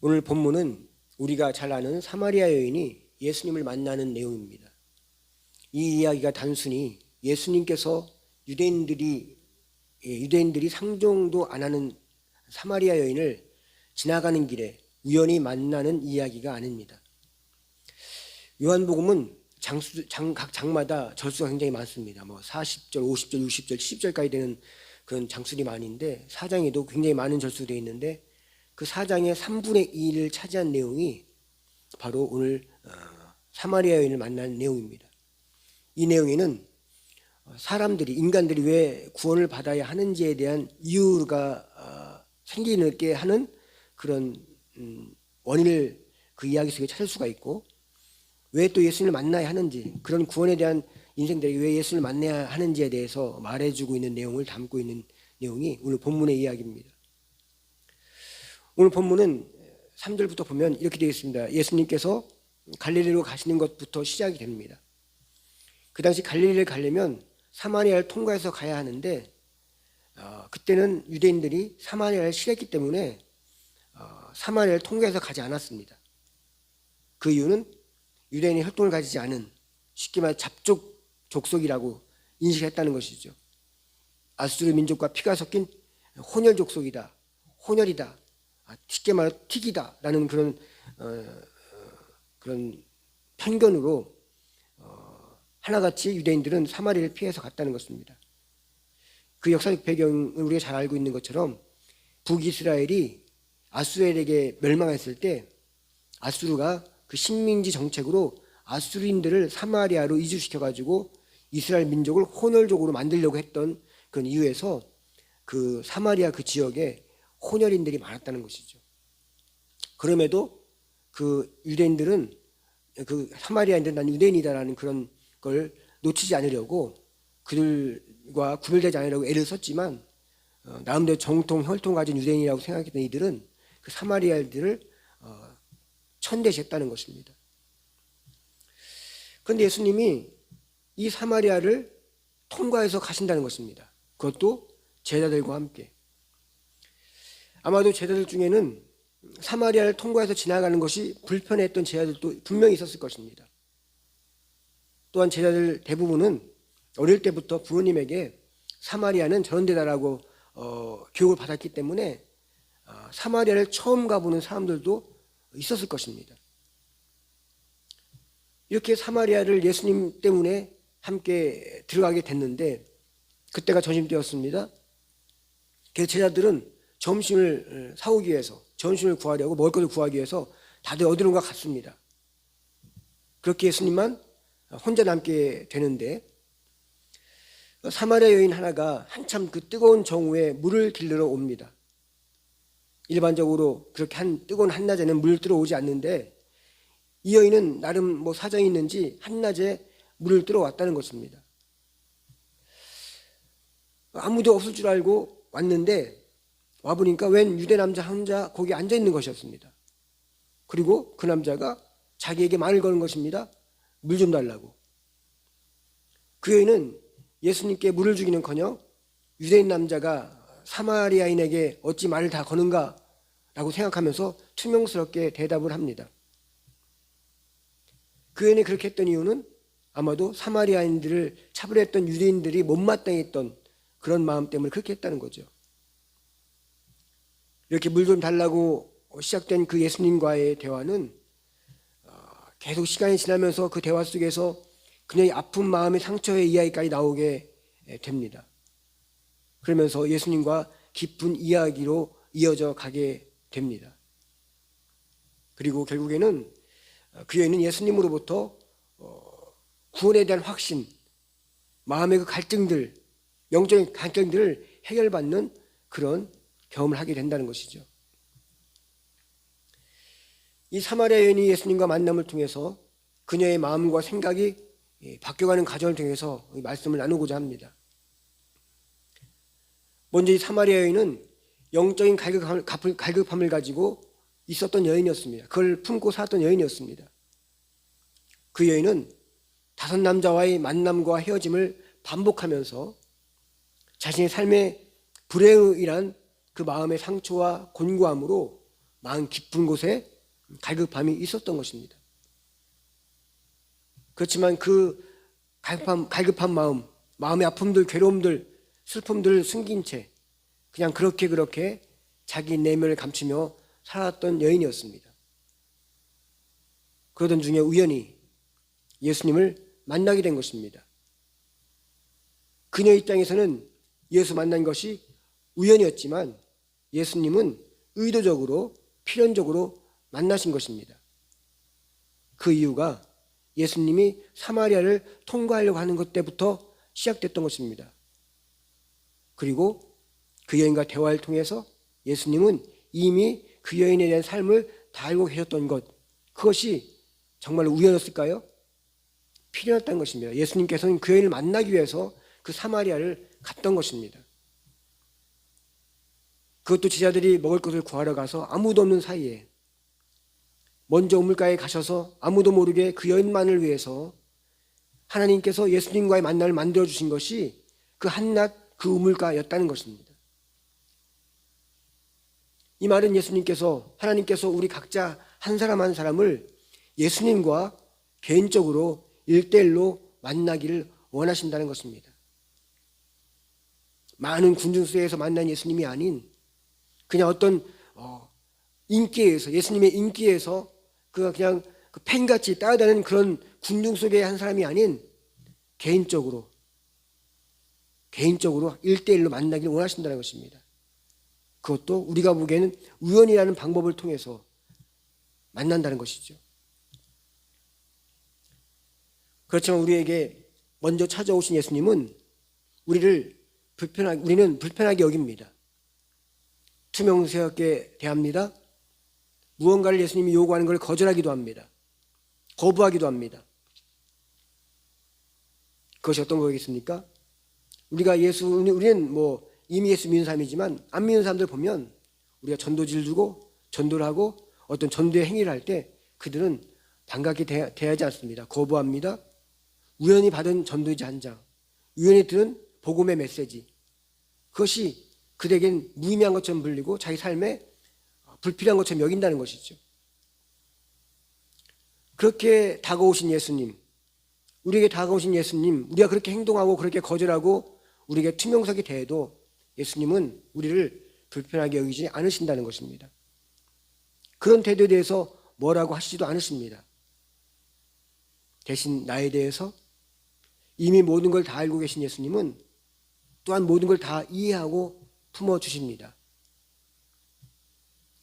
오늘 본문은 우리가 잘 아는 사마리아 여인이 예수님을 만나는 내용입니다. 이 이야기가 단순히 예수님께서 유대인들이 상종도 안 하는 사마리아 여인을 지나가는 길에 우연히 만나는 이야기가 아닙니다. 요한복음은 각 장마다 절수가 굉장히 많습니다. 40절, 50절, 60절, 70절까지 되는 그런 장술이 많은데, 4장에도 굉장히 많은 절수가 되어 있는데, 그 4장의 3분의 2를 차지한 내용이 바로 오늘 사마리아 여인을 만난 내용입니다. 이 내용에는 인간들이 왜 구원을 받아야 하는지에 대한 이유가 생기게 하는 그런 원인을 그 이야기 속에 찾을 수가 있고, 왜 또 예수님을 만나야 하는지, 그런 구원에 대한 인생들이 왜 예수님을 만나야 하는지에 대해서 말해주고 있는 내용을 담고 있는 내용이 오늘 본문의 이야기입니다. 오늘 본문은 3절부터 보면 이렇게 되어 있습니다. 예수님께서 갈릴리로 가시는 것부터 시작이 됩니다. 그 당시 갈릴리를 가려면 사마리아를 통과해서 가야 하는데, 그때는 유대인들이 사마리아를 싫어했기 때문에 사마리아를 통과해서 가지 않았습니다. 그 이유는 유대인이 혈통을 가지지 않은, 쉽게 말해 잡족 족속이라고 인식했다는 것이죠. 아수르 민족과 피가 섞인 혼혈 족속이다, 혼혈이다, 쉽게 말해 틱이다 라는 그런 편견으로 하나같이 유대인들은 사마리아를 피해서 갔다는 것입니다. 그 역사적 배경을 우리가 잘 알고 있는 것처럼 북이스라엘이 아수르에게 멸망했을 때 아수르가 그 식민지 정책으로 아수르인들을 사마리아로 이주시켜가지고 이스라엘 민족을 혼혈족으로 만들려고 했던 그런 이유에서 그 사마리아 그 지역에 혼혈인들이 많았다는 것이죠. 그럼에도 그 유대인들은 그 사마리아인들은 난 유대인이다라는 그런 걸 놓치지 않으려고, 그들과 구별되지 않으려고 애를 썼지만 나름대로 정통 혈통 가진 유대인이라고 생각했던 이들은 그 사마리아인들을 천대시했다는 것입니다. 그런데 예수님이 이 사마리아를 통과해서 가신다는 것입니다. 그것도 제자들과 함께. 아마도 제자들 중에는 사마리아를 통과해서 지나가는 것이 불편했던 제자들도 분명히 있었을 것입니다. 또한 제자들 대부분은 어릴 때부터 부모님에게 사마리아는 저런 데다라고 교육을 받았기 때문에 사마리아를 처음 가보는 사람들도 있었을 것입니다. 이렇게 사마리아를 예수님 때문에 함께 들어가게 됐는데, 그때가 점심때였습니다. 그래서 제자들은 점심을 사오기 위해서, 점심을 구하려고, 먹을 것을 구하기 위해서 다들 어디론가 갔습니다. 그렇게 예수님만 혼자 남게 되는데, 사마리아 여인 하나가 한참 그 뜨거운 정오에 물을 길르러 옵니다. 일반적으로 그렇게 뜨거운 한낮에는 물 들어오지 않는데, 이 여인은 나름 사정이 있는지 한낮에 물을 들어왔다는 것입니다. 아무도 없을 줄 알고 왔는데, 와보니까 웬 유대 남자 혼자 거기 앉아 있는 것이었습니다. 그리고 그 남자가 자기에게 말을 거는 것입니다. 물 좀 달라고. 그 여인은 예수님께 물을 주기는커녕 유대인 남자가 사마리아인에게 어찌 말을 다 거는가 라고 생각하면서 투명스럽게 대답을 합니다. 그 여인이 그렇게 했던 이유는 아마도 사마리아인들을 차별했던 유대인들이 못마땅했던 그런 마음 때문에 그렇게 했다는 거죠. 이렇게 물 좀 달라고 시작된 그 예수님과의 대화는 계속 시간이 지나면서 그 대화 속에서 그녀의 아픈 마음의 상처의 이야기까지 나오게 됩니다. 그러면서 예수님과 깊은 이야기로 이어져 가게 됩니다. 그리고 결국에는 그 여인은 예수님으로부터 구원에 대한 확신, 마음의 그 갈등들, 영적인 갈등들을 해결받는 그런 경험을 하게 된다는 것이죠. 이 사마리아 여인이 예수님과 만남을 통해서 그녀의 마음과 생각이 바뀌어가는 과정을 통해서 말씀을 나누고자 합니다. 먼저 이 사마리아 여인은 영적인 갈급함을 가지고 있었던 여인이었습니다. 그걸 품고 살았던 여인이었습니다. 그 여인은 5 남자와의 만남과 헤어짐을 반복하면서 자신의 삶의 불행이란 그 마음의 상처와 곤고함으로 마음 깊은 곳에 갈급함이 있었던 것입니다. 그렇지만 그 갈급한 마음, 마음의 아픔들, 괴로움들, 슬픔들을 숨긴 채 그냥 그렇게 자기 내면을 감추며 살았던 여인이었습니다. 그러던 중에 우연히 예수님을 만나게 된 것입니다. 그녀 입장에서는 예수 만난 것이 우연이었지만 예수님은 의도적으로 필연적으로 만나신 것입니다. 그 이유가 예수님이 사마리아를 통과하려고 하는 것 때부터 시작됐던 것입니다. 그리고 그 여인과 대화를 통해서 예수님은 이미 그 여인에 대한 삶을 다 알고 계셨던 것, 그것이 정말 우연이었을까요? 필연했다는 것입니다. 예수님께서는 그 여인을 만나기 위해서 그 사마리아를 갔던 것입니다. 그것도 제자들이 먹을 것을 구하러 가서 아무도 없는 사이에 먼저 우물가에 가셔서 아무도 모르게 그 여인만을 위해서 하나님께서 예수님과의 만남을 만들어주신 것이 그 한낱 그 우물가였다는 것입니다. 이 말은 하나님께서 우리 각자 한 사람 한 사람을 예수님과 개인적으로 1대1로 만나기를 원하신다는 것입니다. 많은 군중수에서 만난 예수님이 아닌 그냥 어떤 인기에서, 예수님의 인기에서 그냥 팬같이 따라다니는 그런 군중 속의 한 사람이 아닌 개인적으로 1대1로 만나기를 원하신다는 것입니다. 그것도 우리가 보기에는 우연이라는 방법을 통해서 만난다는 것이죠. 그렇지만 우리에게 먼저 찾아오신 예수님은 우리는 불편하게 여깁니다. 투명스럽게 대합니다. 무언가를 예수님이 요구하는 걸 거절하기도 합니다. 거부하기도 합니다. 그것이 어떤 거겠습니까? 우리는 이미 예수 믿는 사람이지만 안 믿는 사람들 보면 우리가 전도지를 주고 전도를 하고 어떤 전도의 행위를 할 때 그들은 반갑게 대하지 않습니다. 거부합니다. 우연히 받은 전도지 한 장, 우연히 들은 복음의 메시지, 그것이 그들에겐 무의미한 것처럼 들리고 자기 삶에 불필요한 것처럼 여긴다는 것이죠. 그렇게 다가오신 예수님, 우리에게 다가오신 예수님, 우리가 그렇게 행동하고 그렇게 거절하고 우리에게 투명하게 대해도 예수님은 우리를 불편하게 여기지 않으신다는 것입니다. 그런 태도에 대해서 뭐라고 하시지도 않으십니다. 대신 나에 대해서 이미 모든 걸 다 알고 계신 예수님은 또한 모든 걸 다 이해하고 품어주십니다.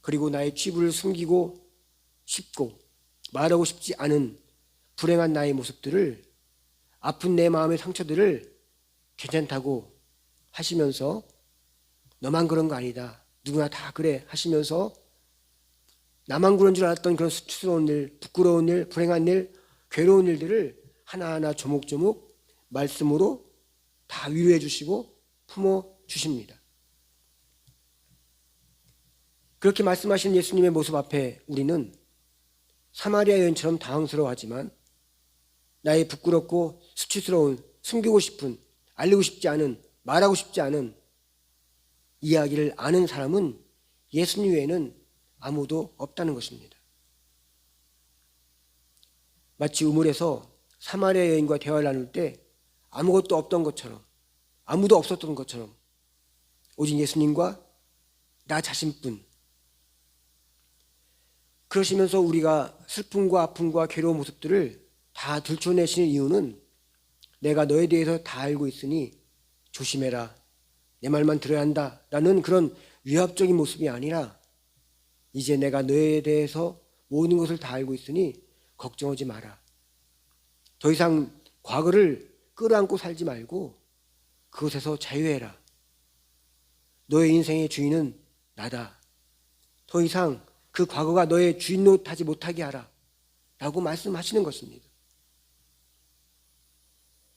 그리고 나의 취부를 숨기고 싶고 말하고 싶지 않은 불행한 나의 모습들을, 아픈 내 마음의 상처들을 괜찮다고 하시면서 너만 그런 거 아니다, 누구나 다 그래 하시면서 나만 그런 줄 알았던 그런 수치스러운 일, 부끄러운 일, 불행한 일, 괴로운 일들을 하나하나 조목조목 말씀으로 다 위로해 주시고 품어주십니다. 그렇게 말씀하신 예수님의 모습 앞에 우리는 사마리아 여인처럼 당황스러워하지만 나의 부끄럽고 수치스러운, 숨기고 싶은, 알리고 싶지 않은, 말하고 싶지 않은 이야기를 아는 사람은 예수님 외에는 아무도 없다는 것입니다. 마치 우물에서 사마리아 여인과 대화를 나눌 때 아무것도 없던 것처럼, 아무도 없었던 것처럼 오직 예수님과 나 자신뿐. 그러시면서 우리가 슬픔과 아픔과 괴로운 모습들을 다 들춰내시는 이유는 내가 너에 대해서 다 알고 있으니 조심해라, 내 말만 들어야 한다 라는 그런 위압적인 모습이 아니라 이제 내가 너에 대해서 모든 것을 다 알고 있으니 걱정하지 마라. 더 이상 과거를 끌어안고 살지 말고 그것에서 자유해라. 너의 인생의 주인은 나다. 더 이상 그 과거가 너의 주인 노릇하지 못하게 하라 라고 말씀하시는 것입니다.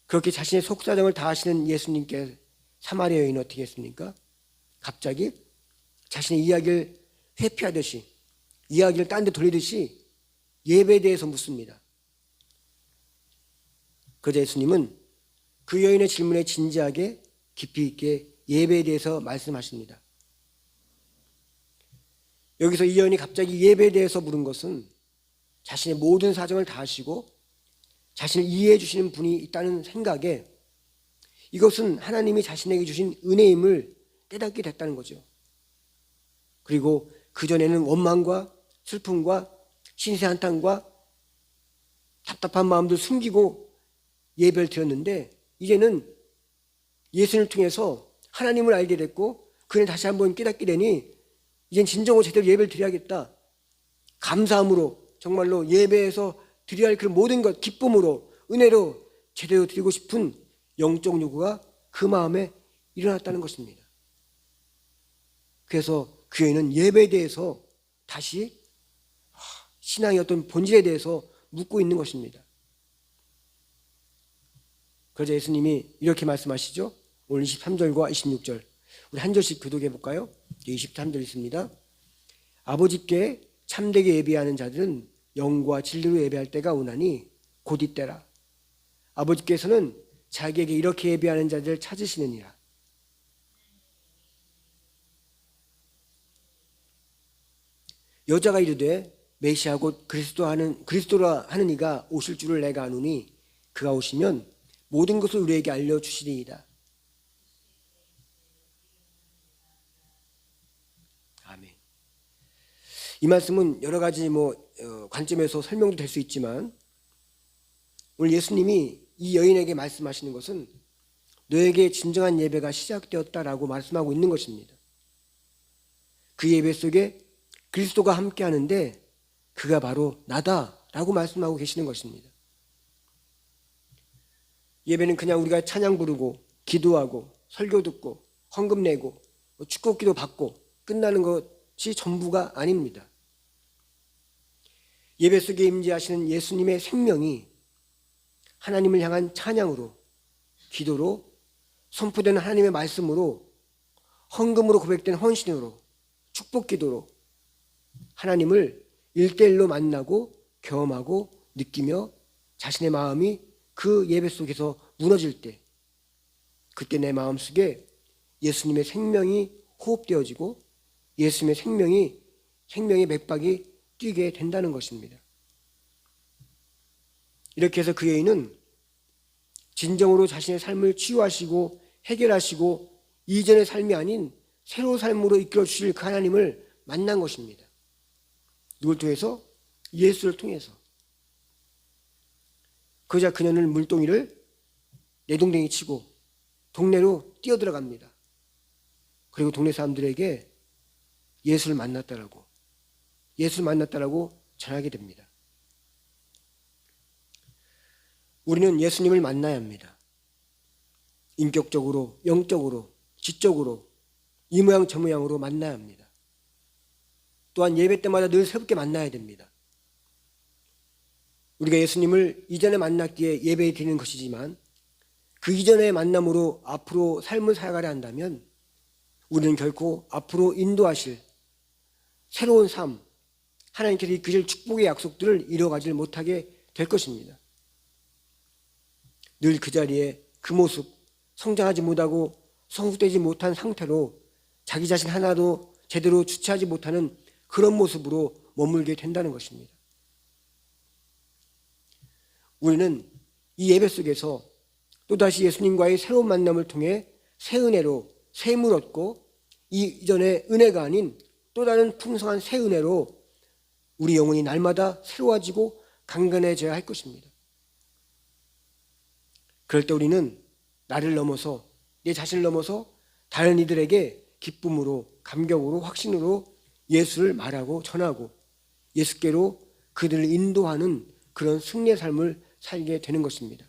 그렇게 자신의 속사정을 다 하시는 예수님께 사마리아 여인은 어떻게 했습니까? 갑자기 자신의 이야기를 회피하듯이, 이야기를 딴 데 돌리듯이 예배에 대해서 묻습니다. 그러자 예수님은 그 여인의 질문에 진지하게 깊이 있게 예배에 대해서 말씀하십니다. 여기서 이 여인이 갑자기 예배에 대해서 물은 것은 자신의 모든 사정을 다 아시고 자신을 이해해 주시는 분이 있다는 생각에 이것은 하나님이 자신에게 주신 은혜임을 깨닫게 됐다는 거죠. 그리고 그전에는 원망과 슬픔과 신세 한탄과 답답한 마음도 숨기고 예배를 드렸는데 이제는 예수를 통해서 하나님을 알게 됐고 그는 다시 한번 깨닫게 되니 이젠 진정으로 제대로 예배를 드려야겠다. 감사함으로 정말로 예배에서 드려야 할 그런 모든 것 기쁨으로 은혜로 제대로 드리고 싶은 영적 요구가 그 마음에 일어났다는 것입니다. 그래서 그 여인은 예배에 대해서 다시 신앙의 어떤 본질에 대해서 묻고 있는 것입니다. 그러자 예수님이 이렇게 말씀하시죠. 오늘 23절과 26절 우리 한 절씩 교독해 볼까요? 23절 있습니다. 아버지께 참되게 예배하는 자들은 영과 진리로 예배할 때가 오나니 곧 이때라. 아버지께서는 자기에게 이렇게 예배하는 자들을 찾으시느니라. 여자가 이르되 메시아 곧 그리스도라 하는 이가 오실 줄을 내가 아노니 그가 오시면 모든 것을 우리에게 알려주시리이다. 아멘. 이 말씀은 여러 가지 관점에서 설명도 될 수 있지만 오늘 예수님이 이 여인에게 말씀하시는 것은 너에게 진정한 예배가 시작되었다라고 말씀하고 있는 것입니다. 그 예배 속에 그리스도가 함께 하는데 그가 바로 나다라고 말씀하고 계시는 것입니다. 예배는 그냥 우리가 찬양 부르고 기도하고 설교 듣고 헌금 내고 축복기도 받고 끝나는 것이 전부가 아닙니다. 예배 속에 임재하시는 예수님의 생명이 하나님을 향한 찬양으로 기도로 선포되는 하나님의 말씀으로 헌금으로 고백된 헌신으로 축복기도로 하나님을 일대일로 만나고 경험하고 느끼며 자신의 마음이 그 예배 속에서 무너질 때 그때 내 마음속에 예수님의 생명이 호흡되어지고 예수님의 생명의 맥박이 뛰게 된다는 것입니다. 이렇게 해서 그 여인은 진정으로 자신의 삶을 치유하시고 해결하시고 이전의 삶이 아닌 새로운 삶으로 이끌어 주실 그 하나님을 만난 것입니다. 누굴 통해서? 예수를 통해서. 그러자 그녀는 물동이를 내동댕이 치고 동네로 뛰어들어갑니다. 그리고 동네 사람들에게 예수를 만났다라고 전하게 됩니다. 우리는 예수님을 만나야 합니다. 인격적으로, 영적으로, 지적으로 이 모양 저 모양으로 만나야 합니다. 또한 예배 때마다 늘 새롭게 만나야 됩니다. 우리가 예수님을 이전에 만났기에 예배에 드리는 것이지만 그 이전의 만남으로 앞으로 삶을 살아가려 한다면 우리는 결코 앞으로 인도하실 새로운 삶, 하나님께서 이끄실 축복의 약속들을 이뤄가지 못하게 될 것입니다. 늘 그 자리에 그 모습, 성장하지 못하고 성숙되지 못한 상태로 자기 자신 하나도 제대로 주체하지 못하는 그런 모습으로 머물게 된다는 것입니다. 우리는 이 예배 속에서 또다시 예수님과의 새로운 만남을 통해 새 은혜로 샘을 얻고 이전의 은혜가 아닌 또 다른 풍성한 새 은혜로 우리 영혼이 날마다 새로워지고 강건해져야 할 것입니다. 그럴 때 우리는 나를 넘어서 내 자신을 넘어서 다른 이들에게 기쁨으로 감격으로 확신으로 예수를 말하고 전하고 예수께로 그들을 인도하는 그런 승리의 삶을 살게 되는 것입니다.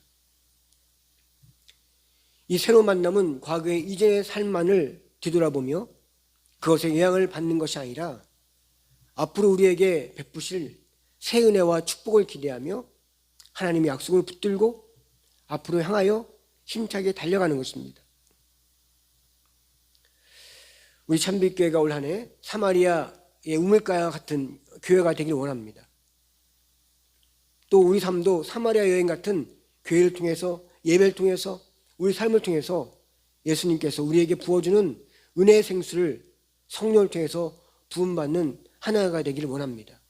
이 새로운 만남은 과거의 이전의 삶만을 뒤돌아보며 그것의 영향을 받는 것이 아니라 앞으로 우리에게 베푸실 새 은혜와 축복을 기대하며 하나님의 약속을 붙들고 앞으로 향하여 힘차게 달려가는 것입니다. 우리 참빛교회가 올 한 해 사마리아의 우물가와 같은 교회가 되길 원합니다. 또 우리 삶도 사마리아 여행 같은 교회를 통해서 예배를 통해서 우리 삶을 통해서 예수님께서 우리에게 부어주는 은혜의 생수를 성령을 통해서 부음받는 하나가 되기를 원합니다.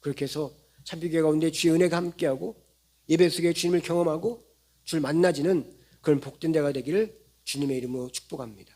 그렇게 해서 참비교회 가운데 주의 은혜가 함께하고 예배 속에 주님을 경험하고 주를 만나지는 그런 복된 자가 되기를 주님의 이름으로 축복합니다.